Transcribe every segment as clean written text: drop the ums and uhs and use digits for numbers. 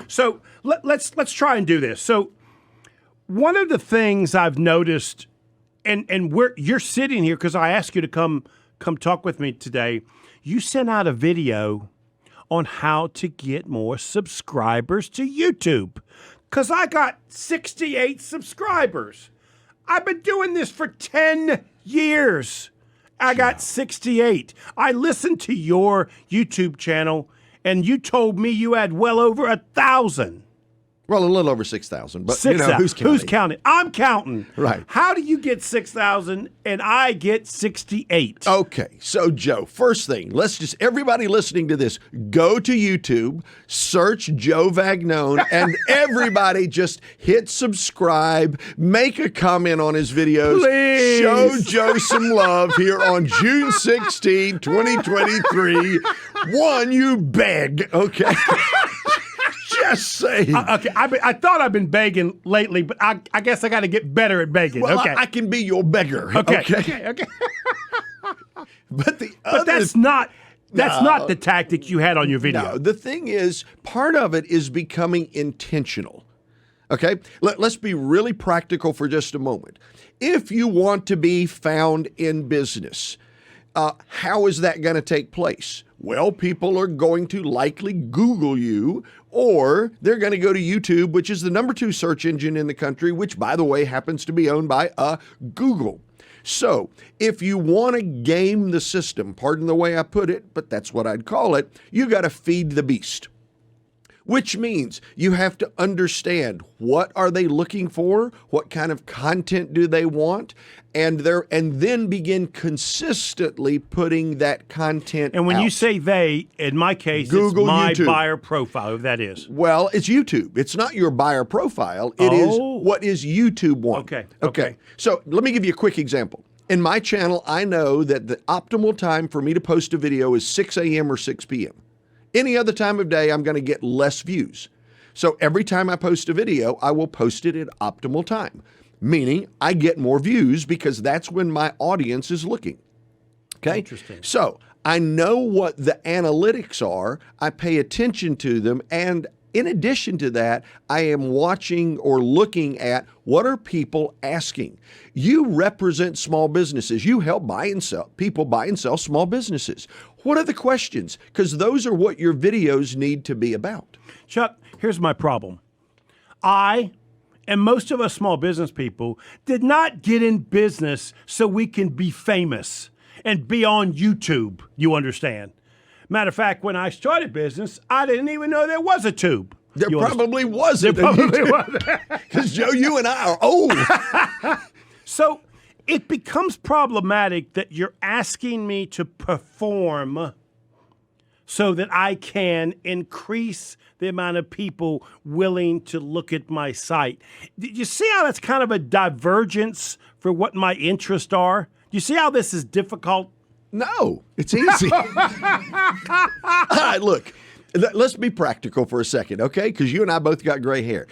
So let's try and do this. So one of the things I've noticed, and you're sitting here because I asked you to come talk with me today. You sent out a video on how to get more subscribers to YouTube, because I got 68 subscribers. I've been doing this for 10 years. I got 68. I listened to your YouTube channel, and you told me you had well over 1,000. Well, a little over 6,000, but 6,000. Who's counting? Who's counting? I'm counting. Right. How do you get 6,000 and I get 68? Okay, so Joe, first thing, everybody listening to this, go to YouTube, search Joe Vagnone, and everybody just hit subscribe, make a comment on his videos. Please. Show Joe some love here on June 16, 2023. One, you beg, okay? Just saying. Okay, I thought I've been begging lately, but I guess I got to get better at begging. Well, okay, I can be your beggar. Okay. But that's not the tactic you had on your video. No, the thing is, part of it is becoming intentional. Okay, let's be really practical for just a moment. If you want to be found in business, how is that going to take place? Well, people are going to likely Google you, or they're going to go to YouTube, which is the #2 search engine in the country, which, by the way, happens to be owned by Google. So if you want to game the system, pardon the way I put it, but that's what I'd call it, you got to feed the beast. Which means you have to understand, what are they looking for? What kind of content do they want? And then begin consistently putting that content And when out. you say they, in my case, Google it's my YouTube. buyer profile, who that is. Well, it's YouTube. It's not your buyer profile. It is what is YouTube want. Okay. So let me give you a quick example. In my channel, I know that the optimal time for me to post a video is 6 a.m. or 6 p.m. Any other time of day, I'm going to get less views. So every time I post a video, I will post it at optimal time, meaning I get more views because that's when my audience is looking. Okay? Interesting. So I know what the analytics are. I pay attention to them. And in addition to that, I am watching or looking at what are people asking. You represent small businesses. You help people buy and sell small businesses. What are the questions? Because those are what your videos need to be about. Chuck, here's my problem. I and most of us small business people did not get in business so we can be famous and be on YouTube, you understand. Matter of fact, when I started business, I didn't even know there was a tube. There probably wasn't. There probably wasn't. Because, Joe, you and I are old. So it becomes problematic that you're asking me to perform so that I can increase the amount of people willing to look at my site. Do you see how that's kind of a divergence for what my interests are? Do you see how this is difficult? No, it's easy. All right, look, let's be practical for a second, okay? Because you and I both got gray hair.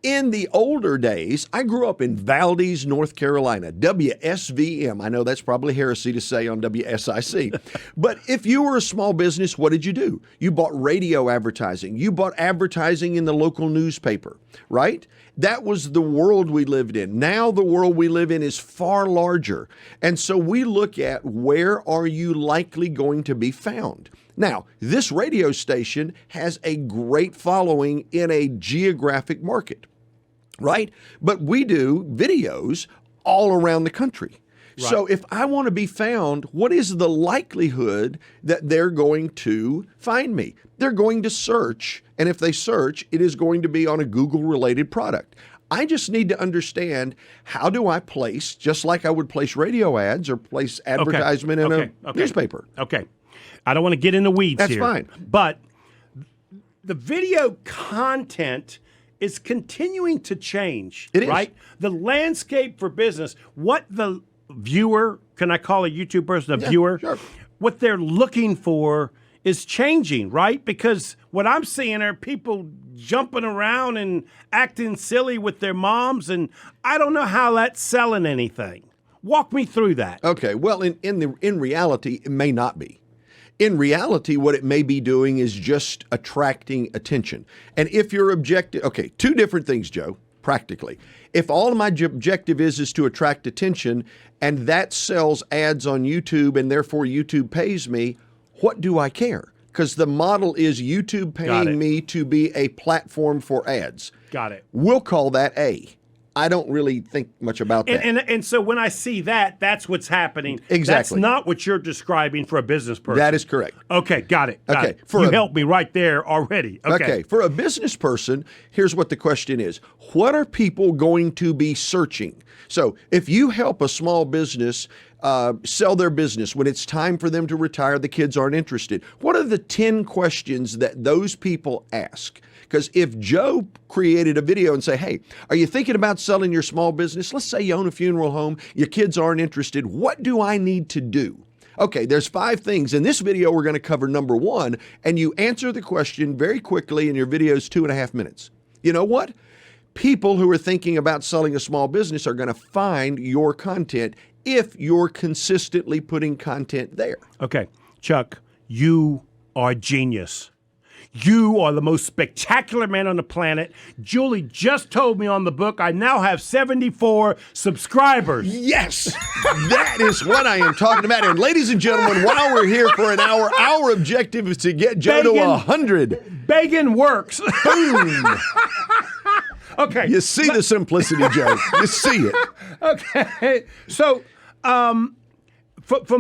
In the older days, I grew up in Valdez, North Carolina, WSVM. I know that's probably heresy to say on WSIC. But if you were a small business, what did you do? You bought radio advertising. You bought advertising in the local newspaper, right? That was the world we lived in. Now the world we live in is far larger. And so we look at, where are you likely going to be found? Now, this radio station has a great following in a geographic market, right? But we do videos all around the country. Right. So if I want to be found, what is the likelihood that they're going to find me? They're going to search, and if they search, it is going to be on a Google-related product. I just need to understand, how do I place, just like I would place radio ads or place advertisement in a newspaper. Okay. I don't want to get in the weeds here. That's fine. But the video content is continuing to change. It is. Right? The landscape for business, what the viewer, can I call a YouTube person a viewer? Sure. What they're looking for is changing, right? Because what I'm seeing are people jumping around and acting silly with their moms, and I don't know how that's selling anything. Walk me through that. Okay. Well, in reality, it may not be. In reality, what it may be doing is just attracting attention. And if your objective, okay, two different things, Joe, practically. If all of my objective is to attract attention and that sells ads on YouTube and therefore YouTube pays me, what do I care? Because the model is YouTube paying me to be a platform for ads. Got it. We'll call that A. I don't really think much about that. And so when I see that, that's what's happening. Exactly. That's not what you're describing for a business person. That is correct. Okay, got it. Got Okay, it. for You a- helped me right there already. Okay. For a business person, here's what the question is. What are people going to be searching? So if you help a small business sell their business when it's time for them to retire, the kids aren't interested, what are the 10 questions that those people ask? Because if Joe created a video and say, hey, are you thinking about selling your small business? Let's say you own a funeral home, your kids aren't interested. What do I need to do? Okay, there's 5 things. In this video, we're going to cover number 1, and you answer the question very quickly, and your video is 2.5 minutes. You know what? People who are thinking about selling a small business are going to find your content if you're consistently putting content there. Okay, Chuck, you are a genius. You are the most spectacular man on the planet. Julie just told me on the book I now have 74 subscribers. Yes, that is what I am talking about. And ladies and gentlemen, while we're here for an hour, our objective is to get Joe to 100. Begging works. Boom. Okay. You see the simplicity, Joe. You see it. Okay. So, from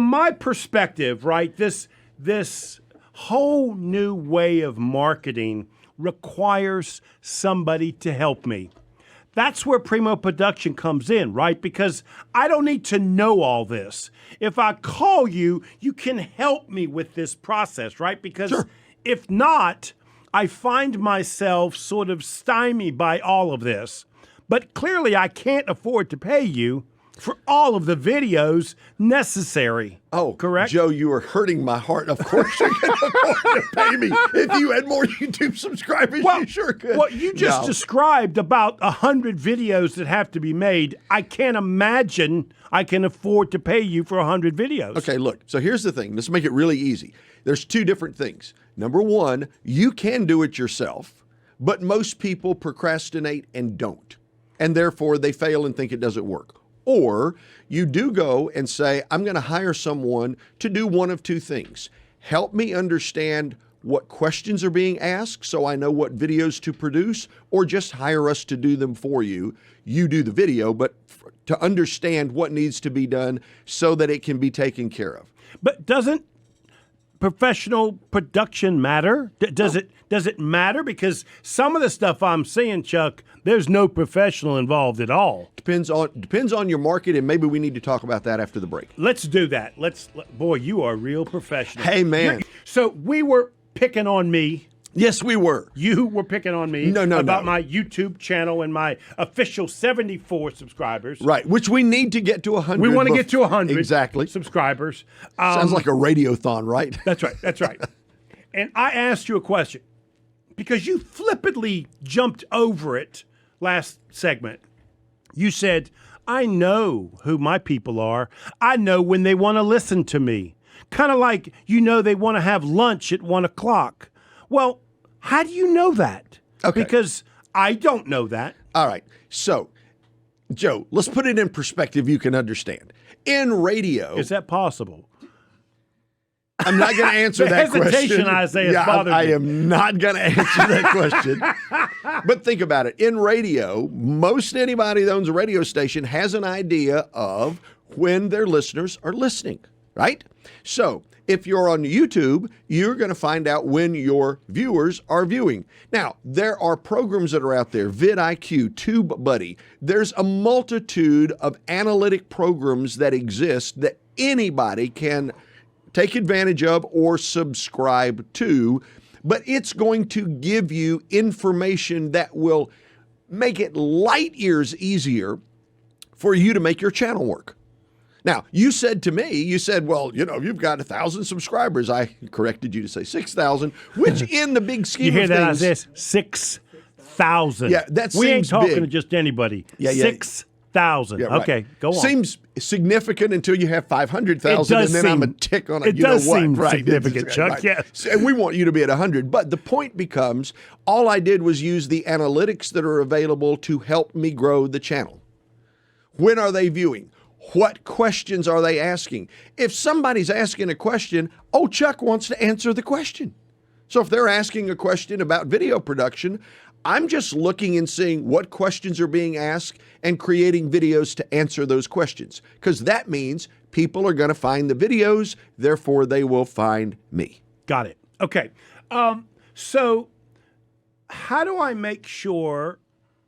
my perspective, right, this whole new way of marketing requires somebody to help me. That's where Primo Production comes in, right? Because I don't need to know all this. If I call you, you can help me with this process, right? Because if not, I find myself sort of stymied by all of this. But clearly I can't afford to pay you for all of the videos necessary. Oh, correct? Joe, you are hurting my heart. Of course you're going to afford to pay me. If you had more YouTube subscribers, you sure could. Well, you just described about 100 videos that have to be made. I can't imagine I can afford to pay you for 100 videos. Okay, look. So here's the thing. Let's make it really easy. There's 2 different things. Number 1, you can do it yourself, but most people procrastinate and don't. And therefore, they fail and think it doesn't work. Or you do go and say, I'm going to hire someone to do one of 2 things. Help me understand what questions are being asked so I know what videos to produce, or just hire us to do them for you. You do the video, but to understand what needs to be done so that it can be taken care of. But doesn't professional production matter? Does it matter? Because some of the stuff I'm seeing, Chuck, there's no professional involved at all. Depends on your market, and maybe we need to talk about that after the break. Let's do that. Boy, you are a real professional. Hey, man. So we were picking on me. Yes, we were. You were picking on me about my YouTube channel and my official 74 subscribers. Right, which we need to get to 100. We want to get to 100 exactly subscribers. Sounds like a radiothon, right? That's right. That's right. And I asked you a question because you flippantly jumped over it last segment. You said, I know who my people are. I know when they want to listen to me. Kind of like, they want to have lunch at 1 o'clock. Well, how do you know that? Okay. Because I don't know that. All right. So, Joe, let's put it in perspective you can understand. In radio... Is that possible? I'm not going to answer that question. Hesitation, Isaiah, bothered me. I am not going to answer that question. But think about it. In radio, most anybody that owns a radio station has an idea of when their listeners are listening, right? So if you're on YouTube, you're going to find out when your viewers are viewing. Now, there are programs that are out there, vidIQ, TubeBuddy. There's a multitude of analytic programs that exist that anybody can take advantage of or subscribe to, but it's going to give you information that will make it light years easier for you to make your channel work. Now, you said to me, well, you've got 1,000 subscribers. I corrected you to say 6,000, which in the big scheme you hear of that, things... Isaiah? 6,000. Yeah, that we ain't seems talking big. to just anybody. Yeah. 6,000. 100,000. Yeah, right. Okay, go on. Seems significant until you have 500,000, and then I'm a tick on it. It does seem significant, Chuck. Right. Yes. And we want you to be at 100. But the point becomes, all I did was use the analytics that are available to help me grow the channel. When are they viewing? What questions are they asking? If somebody's asking a question, Chuck wants to answer the question. So if they're asking a question about video production, I'm just looking and seeing what questions are being asked and creating videos to answer those questions, because that means people are going to find the videos, therefore they will find me. Got it. Okay. So how do I make sure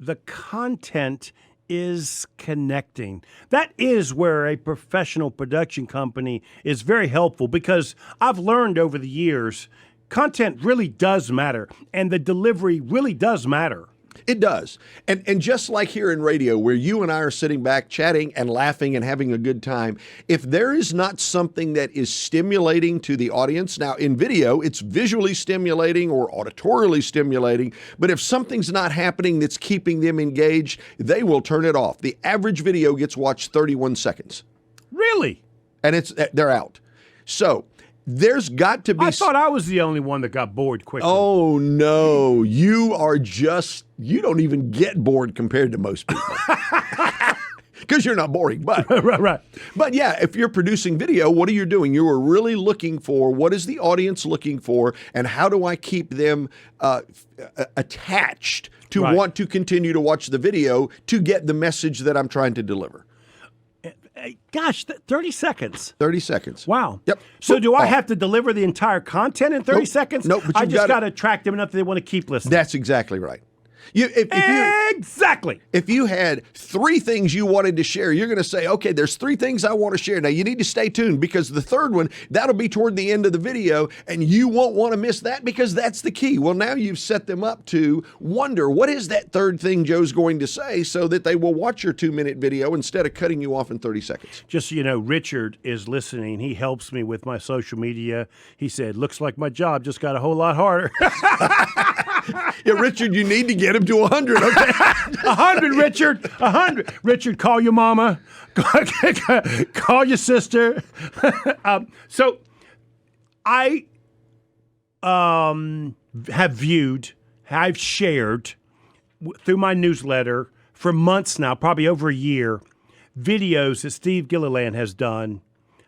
the content is connecting? That is where a professional production company is very helpful, because I've learned over the years content really does matter, and the delivery really does matter. It does. And just like here in radio, where you and I are sitting back chatting and laughing and having a good time, if there is not something that is stimulating to the audience, now in video, it's visually stimulating or auditorially stimulating, but if something's not happening that's keeping them engaged, they will turn it off. The average video gets watched 31 seconds. Really? And they're out. So there's got to be. I thought I was the only one that got bored quickly. Oh, no. You don't even get bored compared to most people. Because you're not boring. But right. But yeah, if you're producing video, what are you doing? You are really looking for what is the audience looking for, and how do I keep them attached to want to continue to watch the video to get the message that I'm trying to deliver. Gosh, 30 seconds. 30 seconds. Wow. Yep. So do I have to deliver the entire content in 30 seconds? Nope. But I just got to attract them enough that they want to keep listening. That's exactly right. Exactly. If you had 3 things you wanted to share, you're going to say, okay, there's 3 things I want to share. Now, you need to stay tuned, because the third one, that'll be toward the end of the video, and you won't want to miss that, because that's the key. Well, now you've set them up to wonder, what is that third thing Joe's going to say, so that they will watch your 2-minute video instead of cutting you off in 30 seconds. Just so you know, Richard is listening. He helps me with my social media. He said, looks like my job just got a whole lot harder. Yeah, Richard, you need to get him to 100, okay? 100, Richard. 100. Richard, call your mama. Call your sister. So I I've shared through my newsletter for months now, probably over a year, videos that Steve Gilliland has done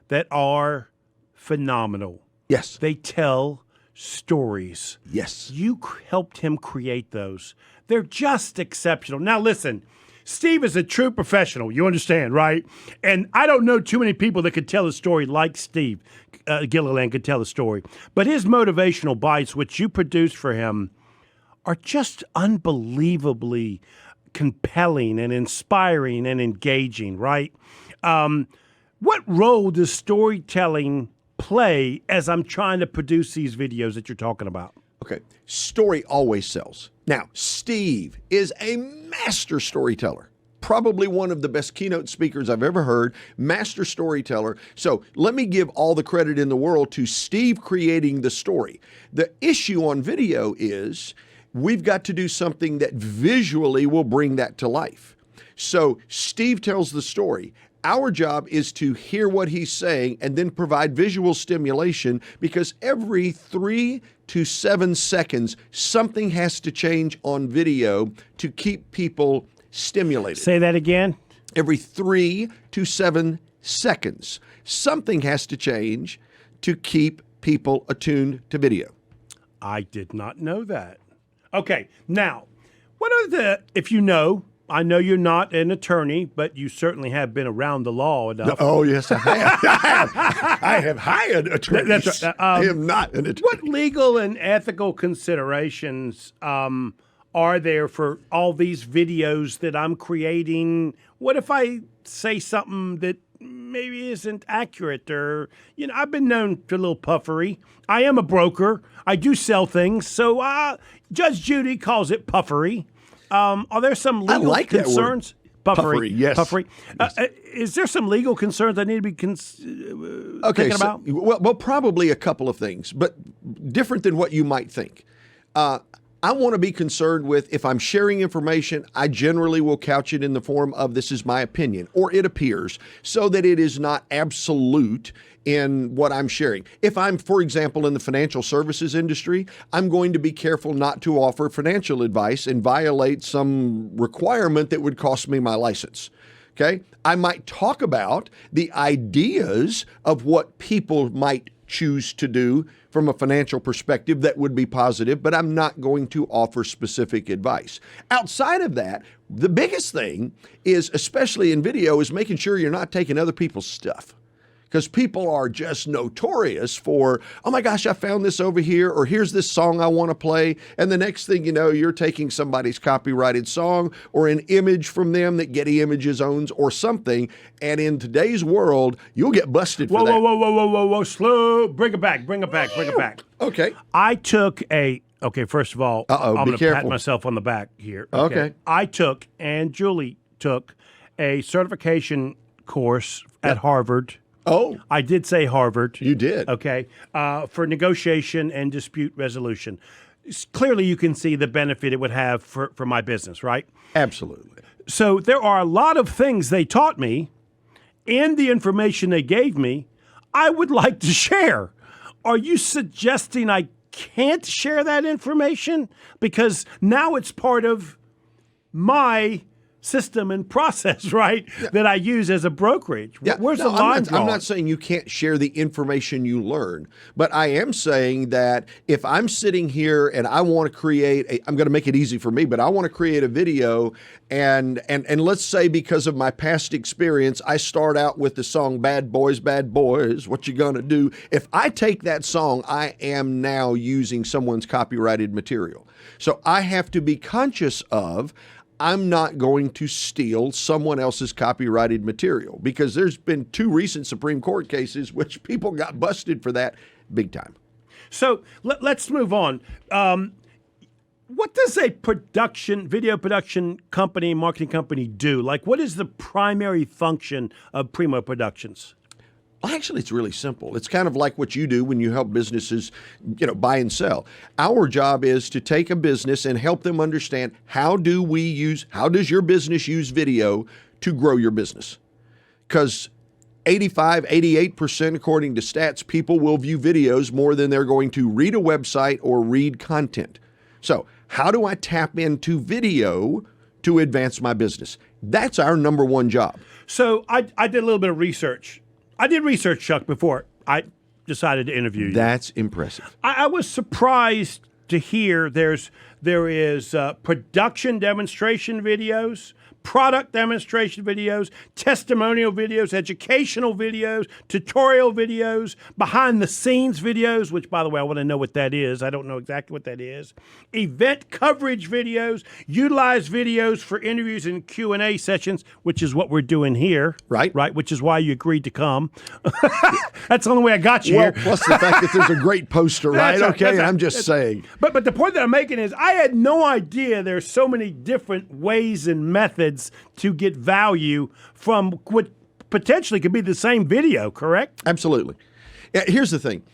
that are phenomenal. Yes. They tell stories. Yes. You helped him create those. They're just exceptional. Now, listen, Steve is a true professional. You understand, right? And I don't know too many people that could tell a story like Steve Gilliland could tell a story. But his motivational bites, which you produced for him, are just unbelievably compelling and inspiring and engaging, right? What role does storytelling play as I'm trying to produce these videos that you're talking about? Okay, story always sells. Now, Steve is a master storyteller. Probably one of the best keynote speakers I've ever heard, master storyteller. So let me give all the credit in the world to Steve creating the story. The issue on video is we've got to do something that visually will bring that to life. So Steve tells the story. Our job is to hear what he's saying and then provide visual stimulation, because every 3 to 7 seconds, something has to change on video to keep people stimulated. Say that again. Every 3 to 7 seconds, something has to change to keep people attuned to video. I did not know that. Okay, now, what are if you know, I know you're not an attorney, but you certainly have been around the law enough. Oh, yes, I have. I have hired attorneys. That's right. I am not an attorney. What legal and ethical considerations are there for all these videos that I'm creating? What if I say something that maybe isn't accurate? Or, I've been known for a little puffery. I am a broker. I do sell things. So Judge Judy calls it puffery. Are there some legal concerns? Puffery, yes. Puffery. Yes. Is there some legal concerns I need to be thinking about? Well, probably a couple of things, but different than what you might think. I want to be concerned with, if I'm sharing information, I generally will couch it in the form of this is my opinion, or it appears, so that it is not absolute in what I'm sharing. If I'm, for example, in the financial services industry, I'm going to be careful not to offer financial advice and violate some requirement that would cost me my license. Okay? I might talk about the ideas of what people might choose to do from a financial perspective that would be positive, but I'm not going to offer specific advice. Outside of that, the biggest thing is, especially in video, is making sure you're not taking other people's stuff. Because people are just notorious for, oh my gosh, I found this over here, or here's this song I want to play. And the next thing you know, you're taking somebody's copyrighted song or an image from them that Getty Images owns or something. And in today's world, you'll get busted for that. Whoa, slow. Bring it back. Okay. I took first of all, I'm going to pat careful. myself on the back here. Okay. I took, and Julie took, a certification course at Harvard. Oh, I did say Harvard. you did. Okay. For negotiation and dispute resolution. Clearly, you can see the benefit it would have for my business, right? Absolutely. So there are a lot of things they taught me and the information they gave me I would like to share. Are you suggesting I can't share that information? Because now it's part of my system and process, right? Yeah. That I use as a brokerage. Yeah. Where's the line drawn? I'm not saying you can't share the information you learn, but I am saying that if I'm sitting here and I want to create I'm going to make it easy for me, but I want to create a video and let's say because of my past experience, I start out with the song Bad Boys, what you gonna do? If I take that song, I am now using someone's copyrighted material. So I have to be conscious of I'm not going to steal someone else's copyrighted material, because there's been 2 recent Supreme Court cases which people got busted for that big time. So let's move on. What does a video production company, marketing company do? Like, what is the primary function of Primo Productions? Well, actually, it's really simple. It's kind of like what you do when you help businesses, buy and sell. Our job is to take a business and help them understand how does your business use video to grow your business? Because 88%, according to stats, people will view videos more than they're going to read a website or read content. So how do I tap into video to advance my business? That's our number one job. So I did a little bit of research. I did research, Chuck, before I decided to interview you. That's impressive. I was surprised to hear there is production demonstration videos, product demonstration videos, testimonial videos, educational videos, tutorial videos, behind the scenes videos, which, by the way, I want to know what that is. I don't know exactly what that is. Event coverage videos, utilize videos for interviews and Q&A sessions, which is what we're doing here. Right. Right, which is why you agreed to come. That's the only way I got you here. Plus the fact that there's a great poster, right? I'm just saying. But the point that I'm making is I had no idea there's so many different ways and methods to get value from what potentially could be the same video, correct? Absolutely. Here's the thing.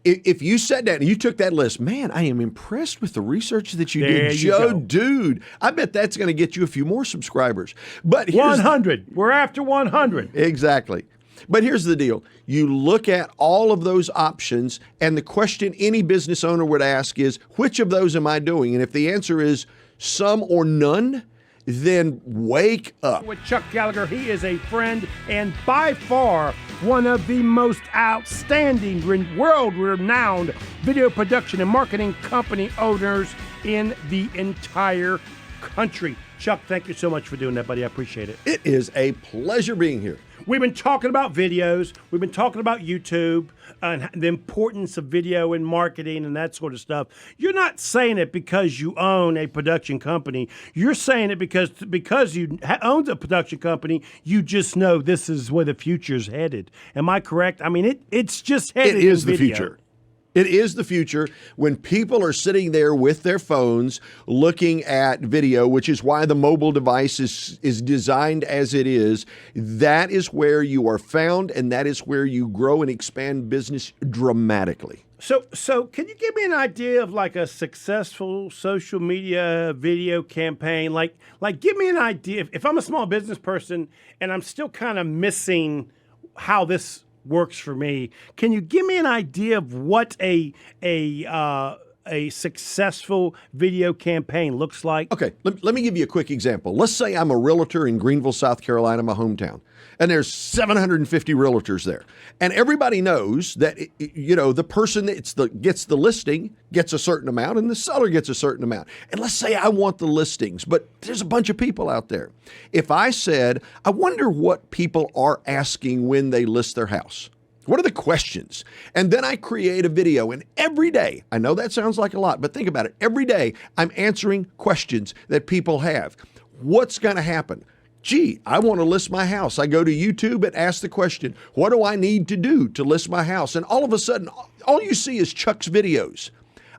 If you sat down and you took that list, man, I am impressed with the research that you did. Joe, dude, I bet that's going to get you a few more subscribers. But 100. We're after 100. Exactly. But here's the deal. You look at all of those options, and the question any business owner would ask is, which of those am I doing? And if the answer is some or none, then wake up. With Chuck Gallagher, he is a friend and by far one of the most outstanding, world-renowned video production and marketing company owners in the entire country. Chuck, thank you so much for doing that, buddy. I appreciate it. It is a pleasure being here. We've been talking about videos. We've been talking about YouTube and the importance of video in marketing and that sort of stuff. You're not saying it because you own a production company. You're saying it because you own a production company, you just know this is where the future's headed. Am I correct? I mean, it's just headed in video. It is the future. It is the future when people are sitting there with their phones looking at video, which is why the mobile device is designed as it is. That is where you are found, and that is where you grow and expand business dramatically. So can you give me an idea of like a successful social media video campaign? Like give me an idea. If I'm a small business person and I'm still kind of missing how this works for me, can you give me an idea of what a successful video campaign looks like? Okay, let me give you a quick example. Let's say I'm a realtor in Greenville, South Carolina, my hometown, and there's 750 realtors there. And everybody knows that, the person that gets the listing gets a certain amount and the seller gets a certain amount. And let's say I want the listings, but there's a bunch of people out there. If I said, I wonder what people are asking when they list their house. What are the questions? And then I create a video, and every day, I know that sounds like a lot, but think about it. Every day, I'm answering questions that people have. What's going to happen? Gee, I want to list my house. I go to YouTube and ask the question, what do I need to do to list my house? And all of a sudden, all you see is Chuck's videos.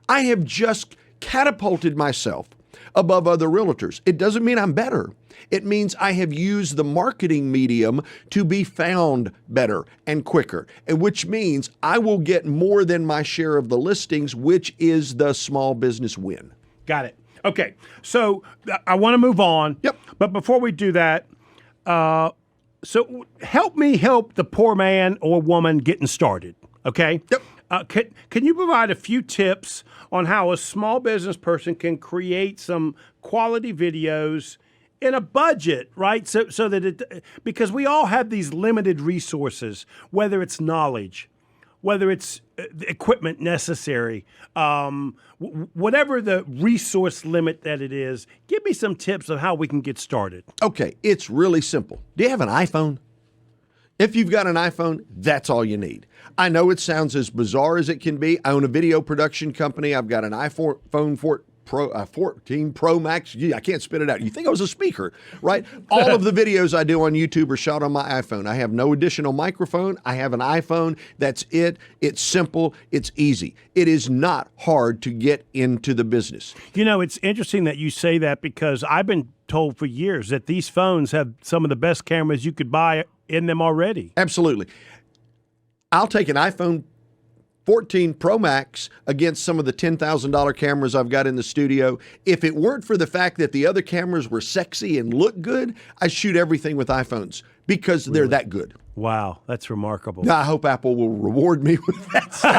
I have just catapulted myself above other realtors. It doesn't mean I'm better. It means I have used the marketing medium to be found better and quicker, and which means I will get more than my share of the listings, which is the small business win. Got it. Okay, so I want to move on. Yep. But before we do that, so help me help the poor man or woman getting started. Okay. Yep. Can you provide a few tips on how a small business person can create some quality videos in a budget, right? So that because we all have these limited resources, whether it's knowledge, whether it's equipment necessary, whatever the resource limit that it is, give me some tips of how we can get started. Okay, it's really simple. Do you have an iPhone? If you've got an iPhone, that's all you need. I know it sounds as bizarre as it can be. I own a video production company. I've got an iPhone 14 Pro Max. Gee, I can't spit it out. You think I was a speaker, right? All of the videos I do on YouTube are shot on my iPhone. I have no additional microphone. I have an iPhone. That's it. It's simple. It's easy. It is not hard to get into the business. You know, it's interesting that you say that because I've been told for years that these phones have some of the best cameras you could buy in them already. Absolutely. I'll take an iPhone 14 Pro Max against some of the $10,000 cameras I've got in the studio. If it weren't for the fact that the other cameras were sexy and look good, I shoot everything with iPhones because they're that good. Wow, that's remarkable. Now, I hope Apple will reward me with that.